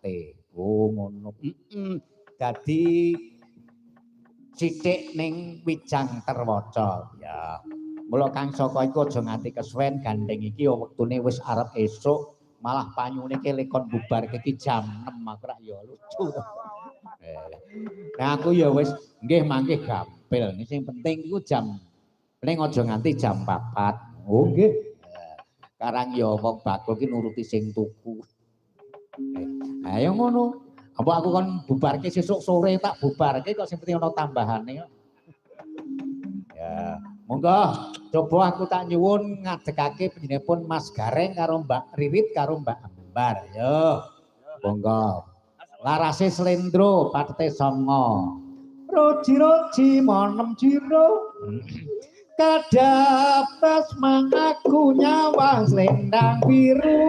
parete. Oh ngono. Dadi sithik ning Wijang Terwaca. Ya. Mula Kang Saka iku aja nganti kesuwen gandeng iki wektune wis arep esuk, malah panyune ki lekon bubarke ki jam 6 aku rak ya lucu. Nah aku ya wis nggih mangke gampil. Sing penting iku jam ning aja nganti jam 4. Oh nggih. Karang ya wong bakul ki nuruti sing tuku. Ayo ngono. Apa aku kon bubarke sesuk sore tak bubarke kok sing penting ana tambahane kok. Ya, monggo coba aku tak nyuwun ngadekake panjenenganipun Mas Gareng karo Mbak Ririt karo Mbak Ambar. Yo. Monggo. Larase slendro patete songo. Roji-roji monem jiro. Kadaptas mangaku nyawa selendang biru.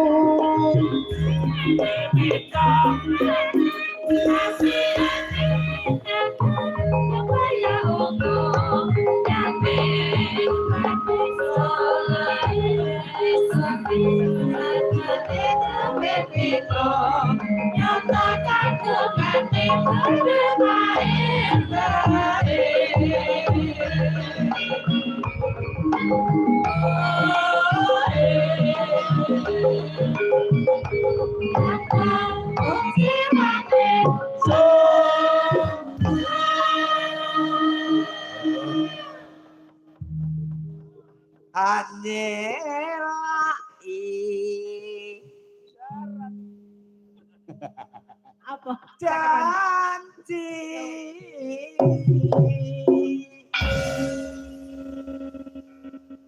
Apa? Janji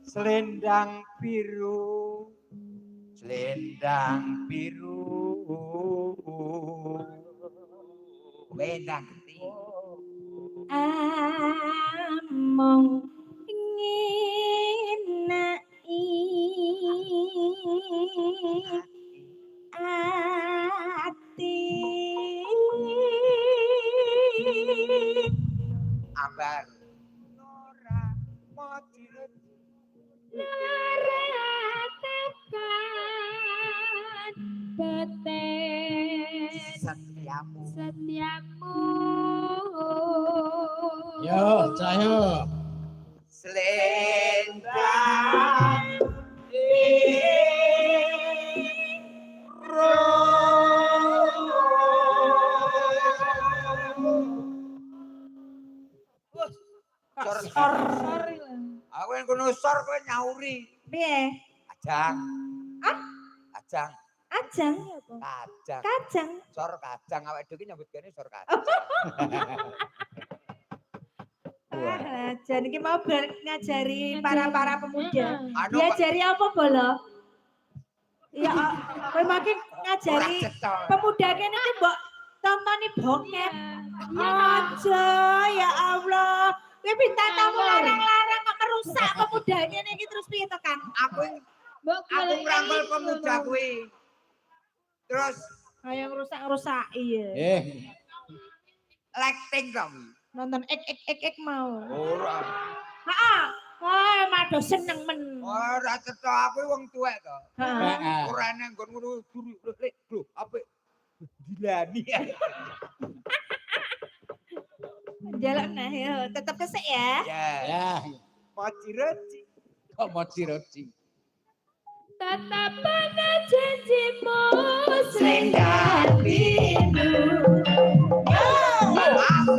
selendang biru, selendang biru, wedang geti. Among ngenai ati Ambar Nora Modirut naratakan beten setiamu Yo, cayo. selendang sorry lah. Aku yang kuno sor kowe nyauri. Piye? Ajang. Ah? Ajang. Ajang ya apa? Kajang. Kajang. Sor kajang awake dhewe iki nyambut gane sor kajang. Ajan iki mau ngajari para pemuda. Anu, Diajari apa bolo? Ya, kowe makin ngajari pemuda kene iki mbok tontoni bokep. Aja ya Allah. Kowe bintang tamu larang-larang kok merusak pemuda kene iki terus piye to, Kang? Aku ngrangkul pemuda kuwi. Terus Kayak ngerusak-ngerusaki ya. Acting dong. Nonton ek mau. Ora. Heeh. Wah, mado seneng men. Ora cetha aku wong tuwek to. Heeh. Ora nang nggon ngono duri lho apik dilani. Jalan nah ya, tetap kesek ya. Ya. Moci-roci. Kok moci-roci. Tatapan janjimu Selendang biru. Jangan aku